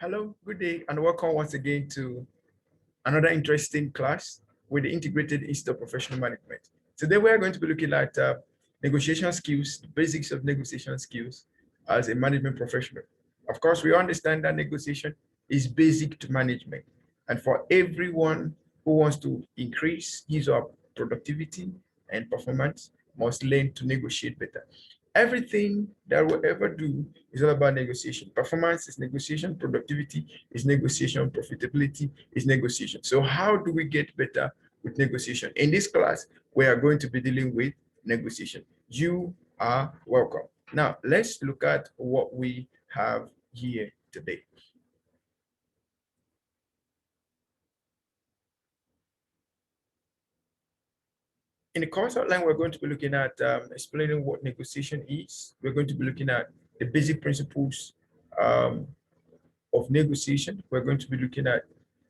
Hello, good day, and welcome once again to another interesting class with the Integrated Institute of Professional Management. Today, we are going to be looking at negotiation skills, the basics of negotiation skills as a management professional. Of course, we understand that negotiation is basic to management, and for everyone who wants to increase his or her productivity and performance must learn to negotiate better. Everything that we'll ever do is all about negotiation. Performance is negotiation, productivity is negotiation, profitability is negotiation. So how do we get better with negotiation? In this class, we are going to be dealing with negotiation. You are welcome. Now, let's look at what we have here today. In the course outline, we're going to be looking at explaining what negotiation is. We're going to be looking at the basic principles um, of negotiation. We're going to be looking at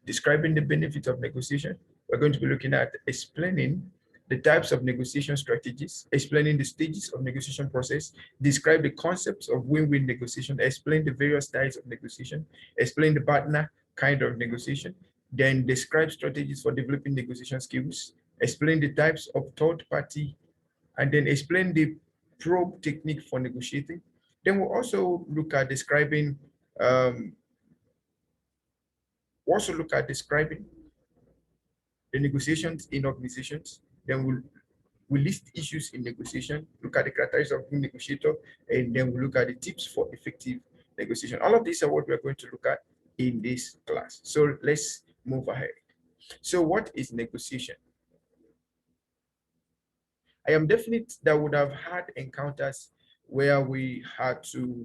describing the benefits of negotiation. We're going to be looking at explaining the types of negotiation strategies, explaining the stages of negotiation process, describe the concepts of win-win negotiation, explain the various types of negotiation, explain the partner kind of negotiation, then describe strategies for developing negotiation skills, explain the types of third party, and then explain the probe technique for negotiating. Then we'll also look at describing um, describing the negotiations in organizations. Then we'll list issues in negotiation, look at the characteristics of good negotiator, and then we'll look at the tips for effective negotiation. All of these are what we're going to look at in this class. So let's move ahead. So what is negotiation? I am definite that would have had encounters where we had to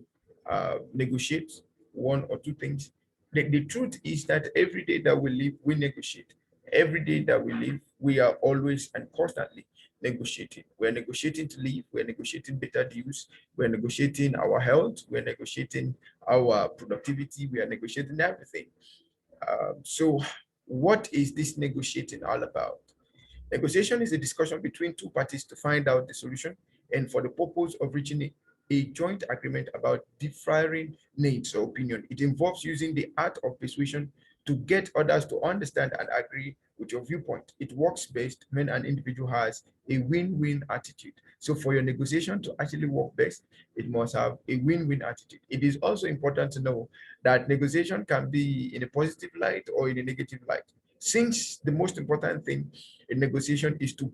negotiate one or two things. The truth is that every day that we live, we negotiate. Every day that we live, we are always and constantly negotiating. We're negotiating to live, we're negotiating better deals, we're negotiating our health, we're negotiating our productivity, we are negotiating everything. So what is this negotiating all about? Negotiation is a discussion between two parties to find out the solution and for the purpose of reaching a joint agreement about differing needs or opinion. It involves using the art of persuasion to get others to understand and agree with your viewpoint. It works best when an individual has a win-win attitude. So for your negotiation to actually work best, it must have a win-win attitude. It is also important to know that negotiation can be in a positive light or in a negative light. Since the most important thing in negotiation is to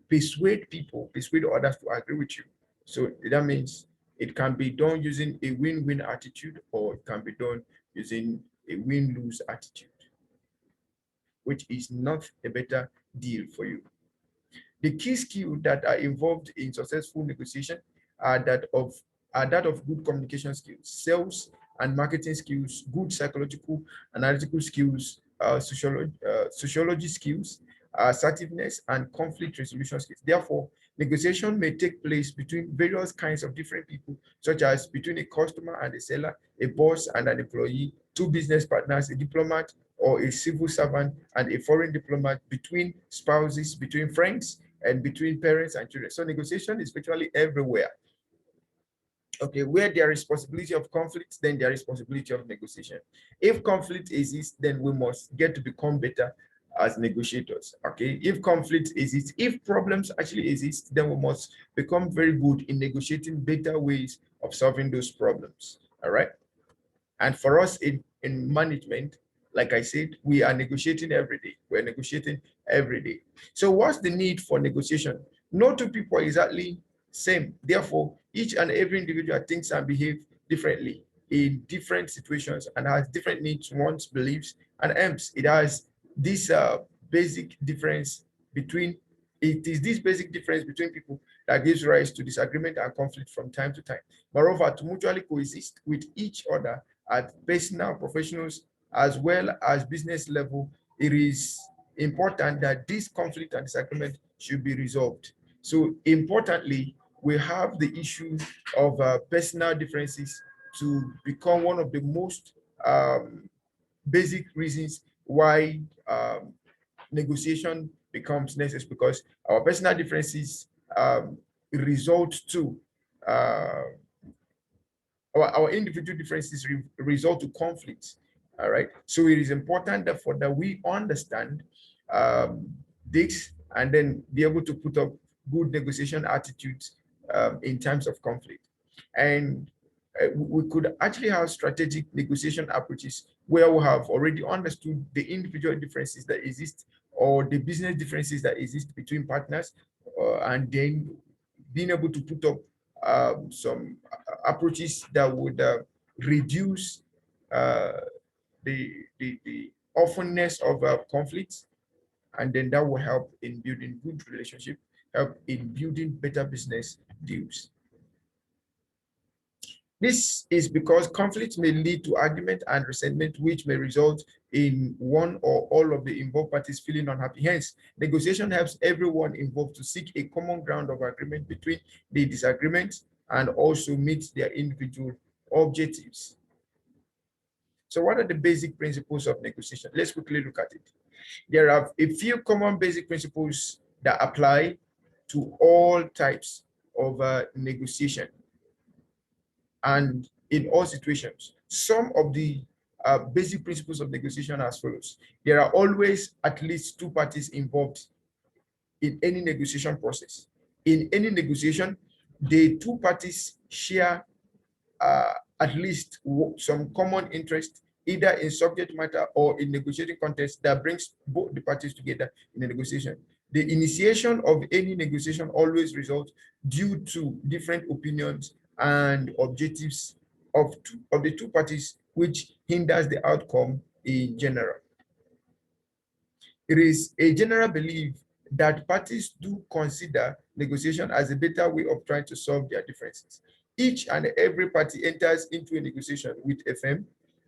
persuade others to agree with you. So that means it can be done using a win-win attitude, or it can be done using a win-lose attitude, which is not a better deal for you. The key skills that are involved in successful negotiation are that of good communication skills, sales and marketing skills, good psychological, analytical skills, sociology skills, assertiveness, and conflict resolution skills. Therefore, negotiation may take place between various kinds of different people, such as between a customer and a seller, a boss and an employee, two business partners, a diplomat or a civil servant and a foreign diplomat, between spouses, between friends, and between parents and children. So negotiation is virtually everywhere. Okay, where there is possibility of conflict, then there is possibility of negotiation. If conflict exists, then we must get to become better as negotiators. Okay, if conflict exists, if problems actually exist, then we must become very good in negotiating better ways of solving those problems. All right. And for us in management, like I said, we are negotiating every day. We're negotiating every day. So what's the need for negotiation? No two people are exactly same. Therefore, each and every individual thinks and behave differently in different situations and has different needs, wants, beliefs, and aims. It has this basic difference between it is this basic difference between people that gives rise to disagreement and conflict from time to time. Moreover, to mutually coexist with each other at personal, professionals, as well as business level, it is important that this conflict and disagreement should be resolved. So importantly, we have the issue of personal differences to become one of the most basic reasons why negotiation becomes necessary, because our personal differences result to uh, our individual differences result to conflicts. All right. So it is important therefore that we understand this and then be able to put up good negotiation attitudes in times of conflict. And we could actually have strategic negotiation approaches where we have already understood the individual differences that exist or the business differences that exist between partners, and then being able to put up some approaches that would reduce uh, the offenness of conflicts, and then that will help in building good relationship, help in building better business deals. This is because conflict may lead to argument and resentment, which may result in one or all of the involved parties feeling unhappy. Hence, negotiation helps everyone involved to seek a common ground of agreement between the disagreements and also meet their individual objectives. So what are the basic principles of negotiation? Let's quickly look at it. There are a few common basic principles that apply to all types of negotiation and in all situations. Some of the basic principles of negotiation are as follows. There are always at least two parties involved in any negotiation process. In any negotiation, the two parties share at least some common interest, either in subject matter or in negotiating context that brings both the parties together in a negotiation. The initiation of any negotiation always results due to different opinions and objectives of the two parties, which hinders the outcome in general. It is a general belief that parties do consider negotiation as a better way of trying to solve their differences. Each and every party enters into a negotiation with a firm,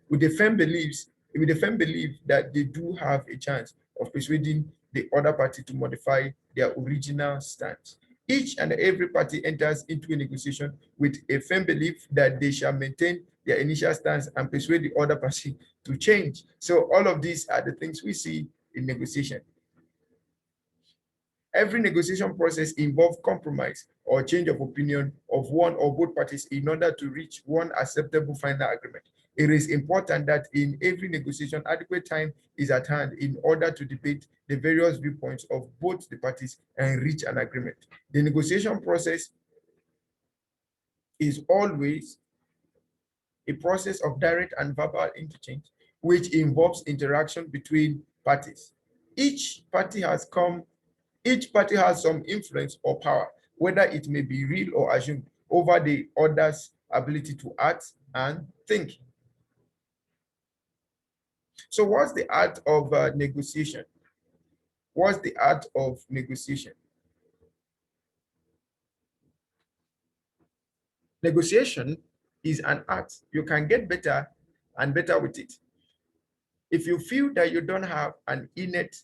with the firm belief that they do have a chance of persuading the other party to modify their original stance. Each and every party enters into a negotiation with a firm belief that they shall maintain their initial stance and persuade the other party to change. So all of these are the things we see in negotiation. Every negotiation process involves compromise or change of opinion of one or both parties in order to reach one acceptable final agreement. It is important that in every negotiation, adequate time is at hand in order to debate the various viewpoints of both the parties and reach an agreement. The negotiation process is always a process of direct and verbal interchange, which involves interaction between parties. Each party has come Each party has some influence or power, whether it may be real or assumed, over the other's ability to act and think. So what's the art of negotiation? What's the art of negotiation? Negotiation is an art. You can get better and better with it. If you feel that you don't have an innate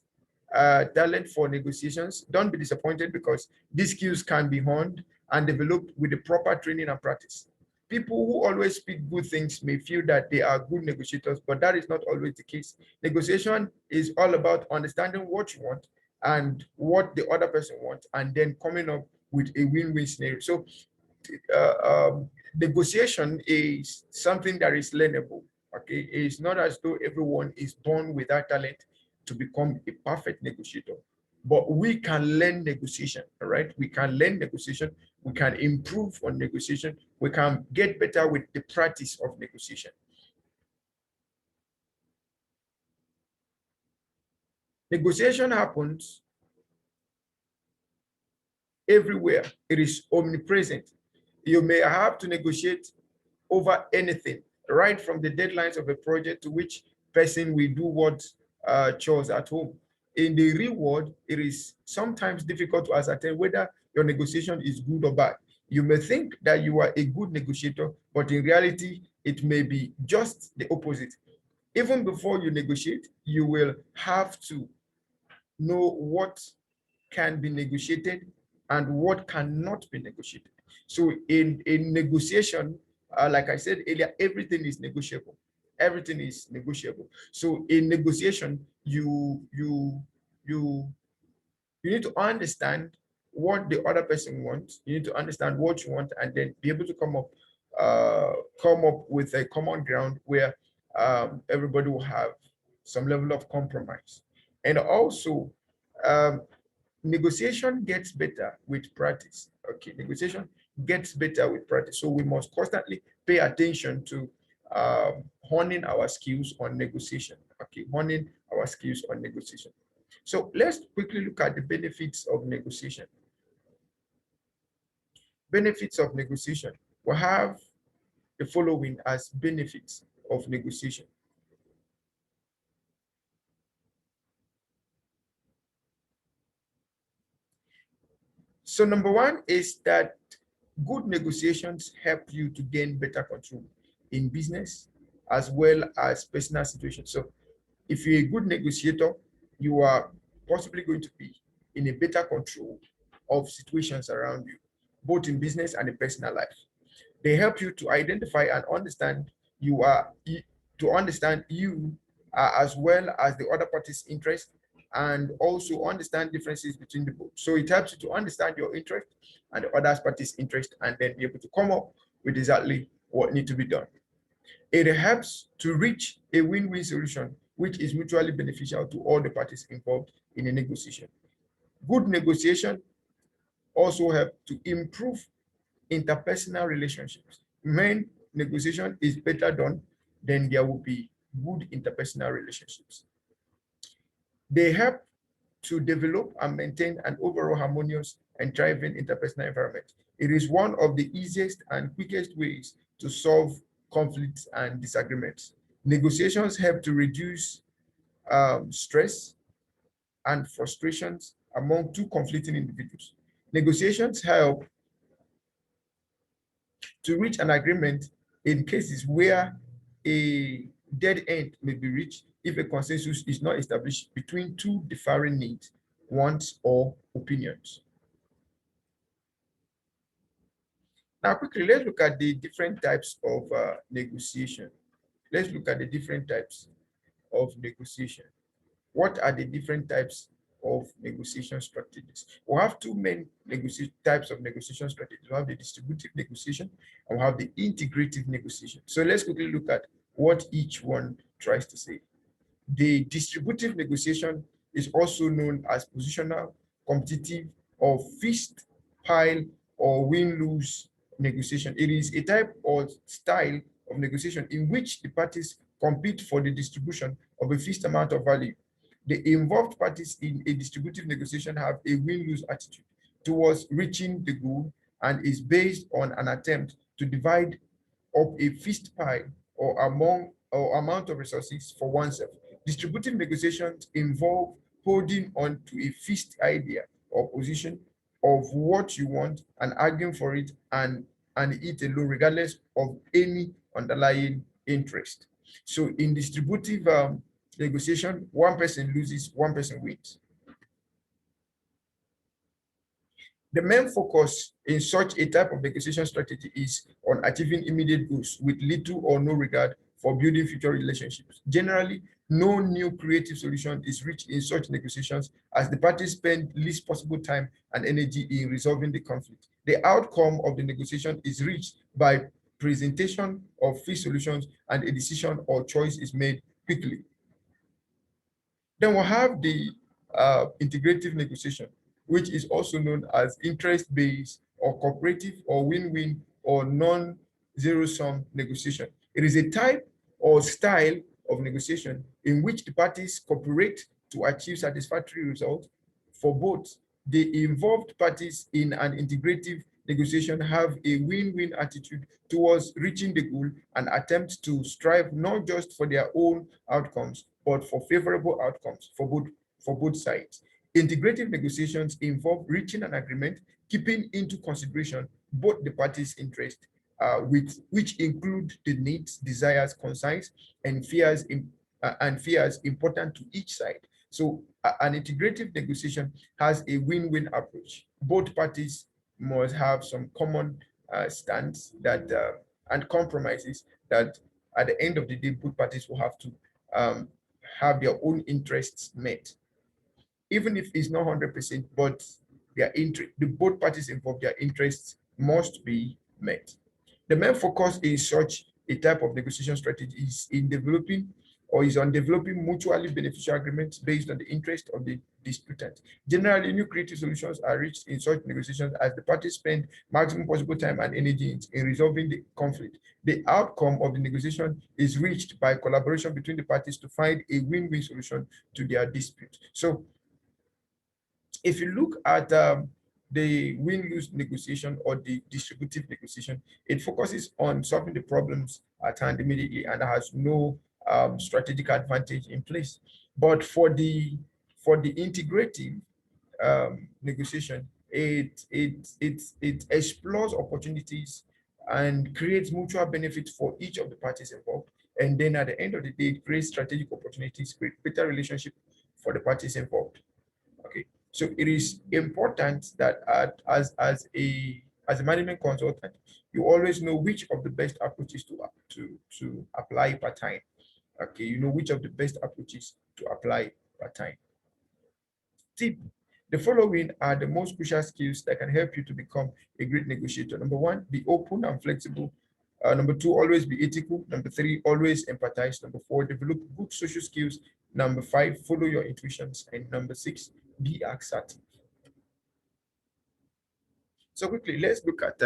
talent for negotiations, don't be disappointed, because these skills can be honed and developed with the proper training and practice. People who always speak good things may feel that they are good negotiators, but that is not always the case. Negotiation is all about understanding what you want and what the other person wants, and then coming up with a win-win scenario. So uh, um, negotiation is something that is learnable. Okay, it's not as though everyone is born with that talent to become a perfect negotiator, but we can learn negotiation. All right, we can learn negotiation. We can improve on negotiation. We can get better with the practice of negotiation. Negotiation happens everywhere. It is omnipresent. You may have to negotiate over anything, right from the deadlines of a project to which person will do what chores at home. In the real world, it is sometimes difficult to ascertain whether your negotiation is good or bad. You may think that you are a good negotiator, but in reality, it may be just the opposite. Even before you negotiate, you will have to know what can be negotiated and what cannot be negotiated. So in negotiation, like I said earlier, everything is negotiable. Everything is negotiable. So in negotiation, you you need to understand what the other person wants. You need to understand what you want, and then be able to come up come up with a common ground where everybody will have some level of compromise. And also, um, negotiation gets better with practice. Okay, negotiation gets better with practice. So we must constantly pay attention to honing our skills on negotiation. Okay, honing our skills on negotiation. So let's quickly look at the benefits of negotiation. Benefits of negotiation. We have the following as benefits of negotiation. So number one is that good negotiations help you to gain better control in business as well as personal situations. So if you're a good negotiator, you are possibly going to be in a better control of situations around you, both in business and in personal life. They help you to identify and understand you are to understand you as well as the other party's interest, and also understand differences between the both. So it helps you to understand your interest and the other party's interest, and then be able to come up with exactly what needs to be done. It helps to reach a win-win solution, which is mutually beneficial to all the parties involved in a negotiation. Good negotiation also help to improve interpersonal relationships. When negotiation is better done, then there will be good interpersonal relationships. They help to develop and maintain an overall harmonious and thriving interpersonal environment. It is one of the easiest and quickest ways to solve conflicts and disagreements. Negotiations help to reduce stress and frustrations among two conflicting individuals. Negotiations help to reach an agreement in cases where a dead end may be reached if a consensus is not established between two differing needs, wants, or opinions. Now, quickly, let's look at the different types of negotiation. Let's look at the different types of negotiation. What are the different types of negotiation strategies? We have two main types of negotiation strategies. We have the distributive negotiation and we have the integrative negotiation. So let's quickly look at what each one tries to say. The distributive negotiation is also known as positional, competitive, or fixed pile or win-lose negotiation. It is a type or style of negotiation in which the parties compete for the distribution of a fixed amount of value. The involved parties in a distributive negotiation have a win-lose attitude towards reaching the goal and is based on an attempt to divide up a fixed pie or amount of resources for oneself. Distributive negotiations involve holding on to a fixed idea or position of what you want and arguing for it and it alone, regardless of any underlying interest. So in distributive negotiation, one person loses, one person wins. The main focus in such a type of negotiation strategy is on achieving immediate goals with little or no regard for building future relationships. Generally, no new creative solution is reached in such negotiations as the parties spend least possible time and energy in resolving the conflict. The outcome of the negotiation is reached by presentation of free solutions and a decision or choice is made quickly. Then we'll have the integrative negotiation, which is also known as interest-based or cooperative or win-win or non-zero-sum negotiation. It is a type or style of negotiation in which the parties cooperate to achieve satisfactory results for both. The involved parties in an integrative negotiation have a win-win attitude towards reaching the goal and attempt to strive not just for their own outcomes, but for favorable outcomes for both sides. Integrative negotiations involve reaching an agreement, keeping into consideration both the parties' interests, which include the needs, desires, concerns, and fears important to each side. So an integrative negotiation has a win-win approach. Both parties must have some common stance that and compromises that at the end of the day, both parties will have to have their own interests met, even if it's not 100%, but their interest, the both parties involved, their interests must be met. The main focus in such a type of negotiation strategy is in developing or is on developing mutually beneficial agreements based on the interest of the disputant. Generally, new creative solutions are reached in such negotiations as the parties spend maximum possible time and energy in resolving the conflict. The outcome of the negotiation is reached by collaboration between the parties to find a win-win solution to their dispute. So if you look at the win-lose negotiation or the distributive negotiation, it focuses on solving the problems at hand immediately and has no strategic advantage in place. But for the integrative negotiation, it explores opportunities and creates mutual benefits for each of the parties involved. And then at the end of the day, it creates strategic opportunities, create better relationship for the parties involved. Okay, so it is important that as a management consultant, you always know which of the best approaches to apply per time. Okay, you know which of the best approaches to apply per time. Tip: the following are the most crucial skills that can help you to become a great negotiator. Number one, be open and flexible. Number two, always be ethical. Number three, always empathize. Number four, develop good social skills. Number five, follow your intuitions. And number six, be assertive. So quickly, let's look at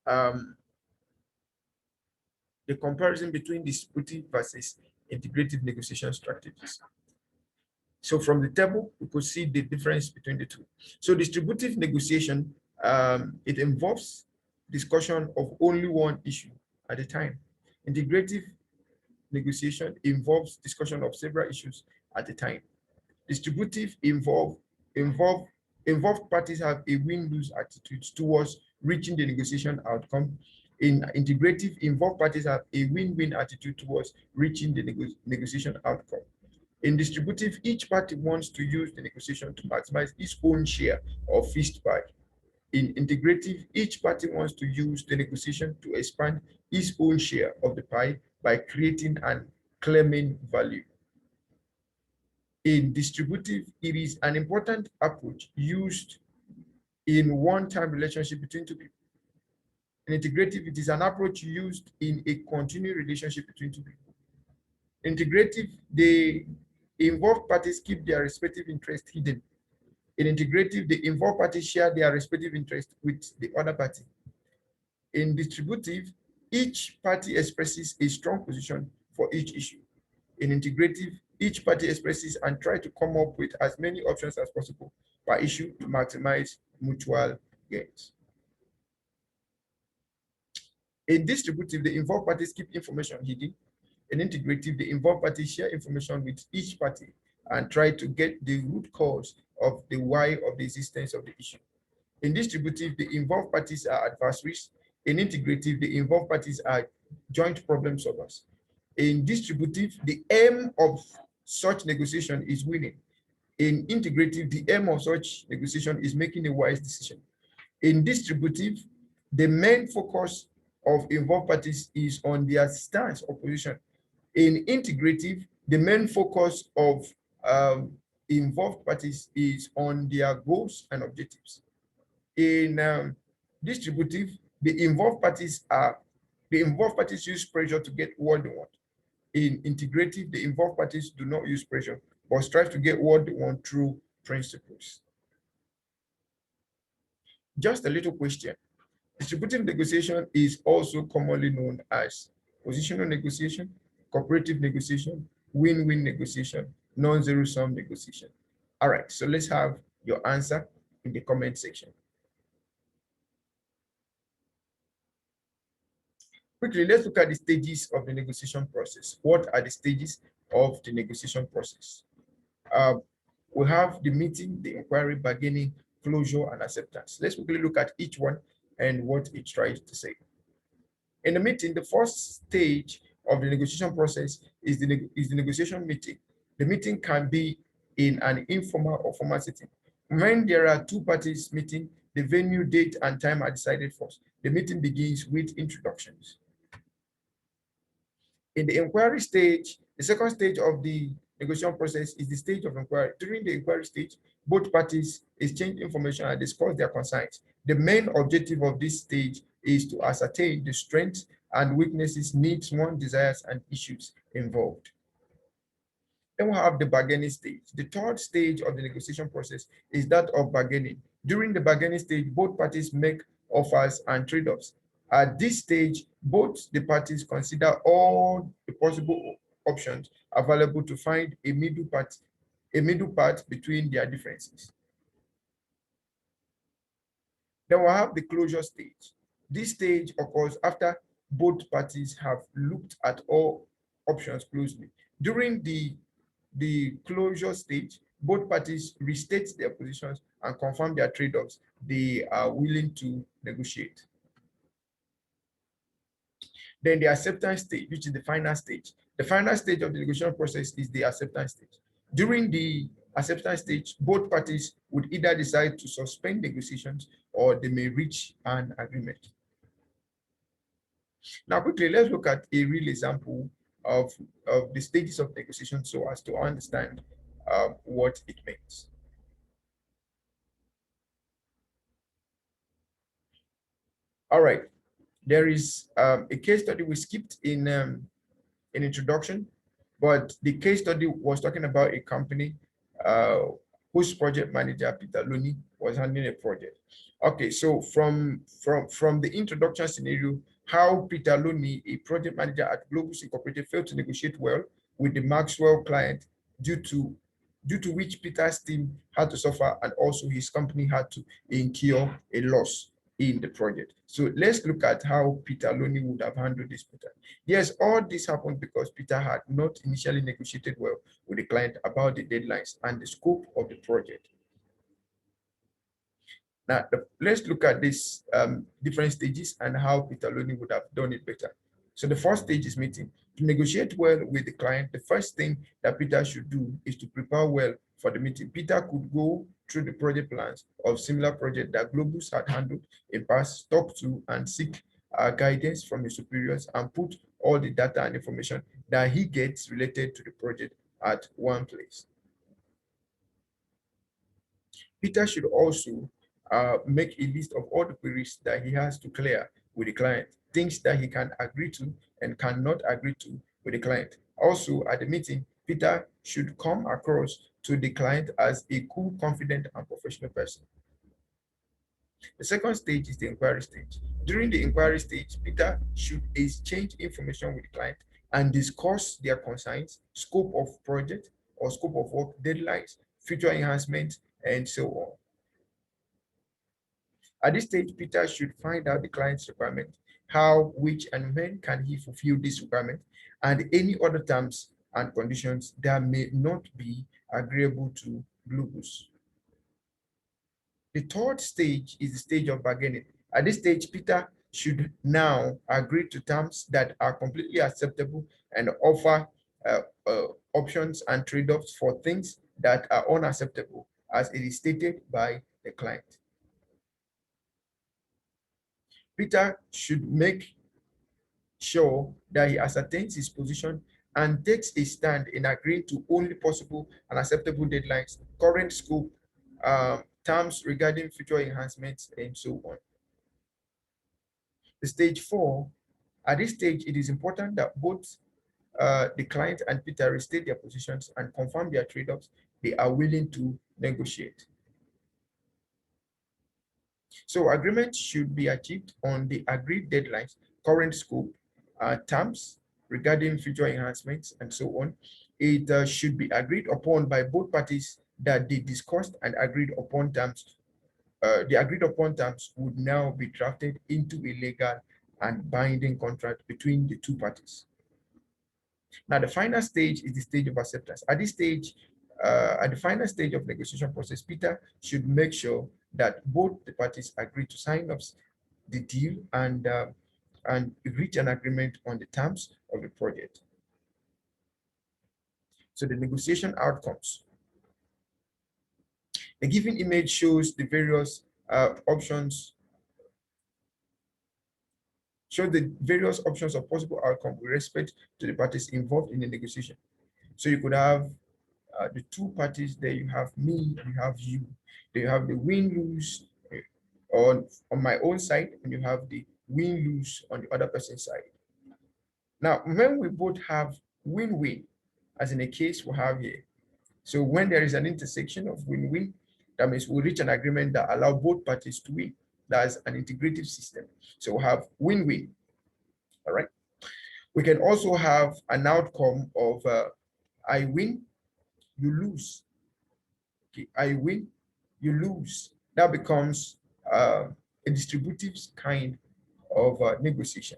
um, the comparison between distributive versus integrative negotiation strategies. So from the table, we could see the difference between the two. So distributive negotiation, it involves discussion of only one issue at a time. Integrative negotiation involves discussion of several issues at a time. Distributive involve involved parties have a win-lose attitude towards reaching the negotiation outcome. In integrative, involved parties have a win-win attitude towards reaching the negotiation outcome. In distributive, each party wants to use the negotiation to maximize its own share of feast pie. In integrative, each party wants to use the negotiation to expand its own share of the pie by creating and claiming value. In distributive, it is an important approach used in one-time relationship between two people. In integrative, it is an approach used in a continuing relationship between two people. Integrative, the involved parties keep their respective interests hidden. In integrative, the involved parties share their respective interests with the other party. In distributive, each party expresses a strong position for each issue. In integrative, each party expresses and try to come up with as many options as possible per issue to maximize mutual gains. In distributive, the involved parties keep information hidden. In integrative, the involved parties share information with each party and try to get the root cause of the why of the existence of the issue. In distributive, the involved parties are adversaries. In integrative, the involved parties are joint problem solvers. In distributive, the aim of such negotiation is winning. In integrative, the aim of such negotiation is making a wise decision. In distributive, the main focus of involved parties is on their stance or position. In integrative, the main focus of involved parties is on their goals and objectives. In distributive, the involved parties use pressure to get what they want. In integrative, the involved parties do not use pressure, but strive to get what they want through principles. Just a little question. Distributive negotiation is also commonly known as positional negotiation, cooperative negotiation, win-win negotiation, non-zero-sum negotiation. All right, so let's have your answer in the comment section. Quickly, let's look at the stages of the negotiation process. What are the stages of the negotiation process? We have the meeting, the inquiry, bargaining, closure, and acceptance. Let's quickly look at each one and what it tries to say. In the meeting, the first stage of the negotiation process is the negotiation meeting. The meeting can be in an informal or formal setting. When there are two parties meeting, the venue, date, and time are decided first. The meeting begins with introductions. In the inquiry stage, the second stage of the negotiation process is the stage of inquiry. During the inquiry stage, both parties exchange information and discuss their concerns. The main objective of this stage is to ascertain the strengths and weaknesses, needs, wants, desires, and issues involved. Then we have the bargaining stage. The third stage of the negotiation process is that of bargaining. During the bargaining stage, both parties make offers and trade-offs. At this stage, both the parties consider all the possible options available to find a middle part between their differences. Then we'll have the closure stage. This stage occurs after both parties have looked at all options closely. During the closure stage, both parties restate their positions and confirm their trade-offs they are willing to negotiate. Then the acceptance stage, which is the final stage. The final stage of the negotiation process is the acceptance stage. During the acceptance stage, both parties would either decide to suspend negotiations or they may reach an agreement. Now, quickly, let's look at a real example of the stages of negotiation so as to understand what it means. All right, there is a case study we skipped in introduction, but the case study was talking about a company whose project manager, Peter Looney, was handling a project. Okay, so from the introduction scenario, how Peter Looney, a project manager at Globus Incorporated, failed to negotiate well with the Maxwell client due to which Peter's team had to suffer and also his company had to incur a loss in the project. So let's look at how Peter Looney would have handled this matter. Yes, all this happened because Peter had not initially negotiated well with the client about the deadlines and the scope of the project. Now, let's look at these different stages and how Peter Looney would have done it better. So the first stage is meeting. To negotiate well with the client, the first thing that Peter should do is to prepare well for the meeting. Peter could go through the project plans of similar projects that Globus had handled in past, talk to and seek guidance from his superiors and put all the data and information that he gets related to the project at one place. Peter should also make a list of all the queries that he has to clear with the client, things that he can agree to and cannot agree to with the client. Also, at the meeting, Peter should come across to the client as a cool, confident, and professional person. The second stage is the inquiry stage. During the inquiry stage, Peter should exchange information with the client and discuss their concerns, scope of project or scope of work, deadlines, future enhancements, and so on. At this stage, Peter should find out the client's requirement, how, which, and when can he fulfill this requirement, and any other terms and conditions that may not be agreeable to Globus. The third stage is the stage of bargaining. At this stage, Peter should now agree to terms that are completely acceptable and offer options and trade-offs for things that are unacceptable, as it is stated by the client. Peter should make sure that he ascertains his position and takes a stand in agreeing to only possible and acceptable deadlines, current scope, terms regarding future enhancements, and so on. The stage 4, at this stage, it is important that both the client and Peter restate their positions and confirm their trade-offs they are willing to negotiate. So agreement should be achieved on the agreed deadlines, current scope, terms regarding future enhancements, and so on. It should be agreed upon by both parties that they discussed and agreed upon terms. The agreed upon terms would now be drafted into a legal and binding contract between the two parties. Now, the final stage is the stage of acceptance. At this stage, at the final stage of negotiation process, Peter should make sure that both the parties agree to sign up the deal and reach an agreement on the terms of the project. So the negotiation outcomes. The given image shows the various options of possible outcome with respect to the parties involved in the negotiation. So you could have the two parties there. You have me, you have you. They have the win-lose on my own side, and you have the win-lose on the other person's side. Now, when we both have win-win, as in a case we have here, so when there is an intersection of win-win, that means we reach an agreement that allow both parties to win. That's an integrative system. So we have win-win. All right. We can also have an outcome of I win, you lose. Okay, I win, you lose. That becomes a distributive kind of negotiation.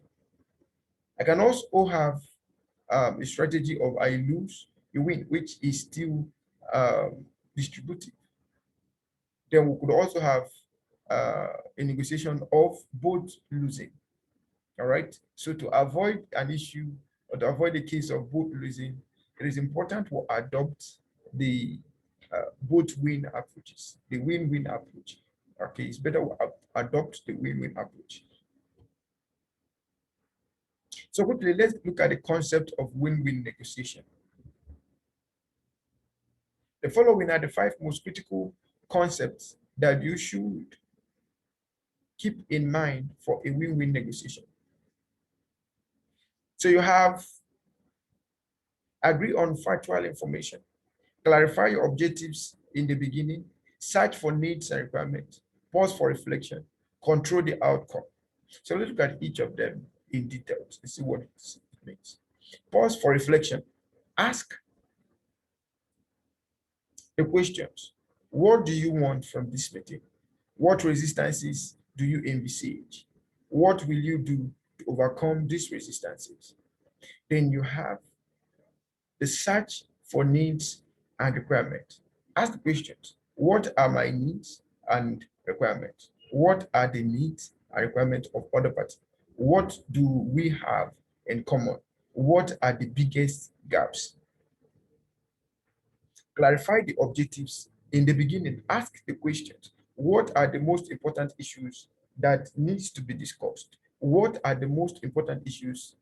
I can also have a strategy of I lose, you win, which is still distributive. Then we could also have a negotiation of both losing. All right. So to avoid an issue or to avoid the case of both losing, it is important to adopt the both win approaches, the win-win approach. Okay, it's better to adopt the win-win approach. So quickly, let's look at the concept of win-win negotiation. The following are the 5 most critical concepts that you should keep in mind for a win-win negotiation. So you have agree on factual information, clarify your objectives in the beginning, search for needs and requirements, pause for reflection, control the outcome. So let's look at each of them in details and see what it means. Pause for reflection. Ask the questions. What do you want from this meeting? What resistances do you envisage? What will you do to overcome these resistances? Then you have the search for needs and requirements. Ask the questions. What are my needs and requirements? What are the needs and requirements of other parties? What do we have in common? What are the biggest gaps? Clarify the objectives in the beginning. Ask the questions. What are the most important issues that needs to be discussed? What are the most important issues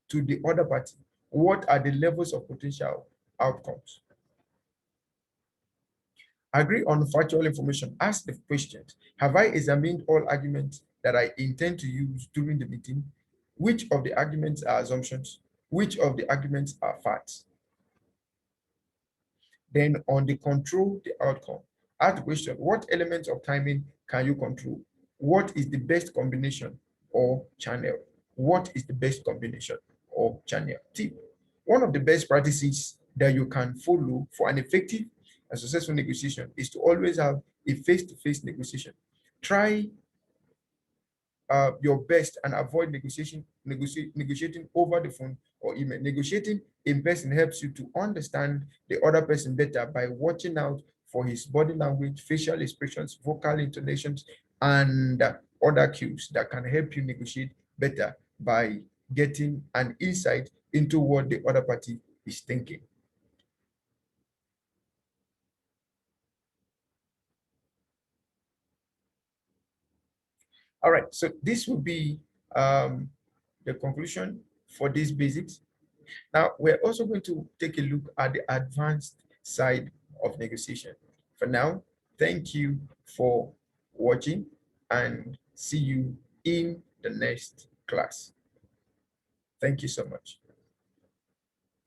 to the other party? What are the levels of potential outcomes? Agree on factual information. Ask the questions. Have I examined all arguments that I intend to use during the meeting? Which of the arguments are assumptions? Which of the arguments are facts? Then on the control the outcome, ask the question, what elements of timing can you control? What is the best combination or channel? What is the best combination or channel? Tip, one of the best practices that you can follow for an effective and successful negotiation is to always have a face-to-face negotiation. Try your best and avoid negotiating over the phone or email. Negotiating in person helps you to understand the other person better by watching out for his body language, facial expressions, vocal intonations, and other cues that can help you negotiate better by getting an insight into what the other party is thinking. All right, so this will be the conclusion for these basics. Now, we're also going to take a look at the advanced side of negotiation. For now, thank you for watching and see you in the next class. Thank you so much.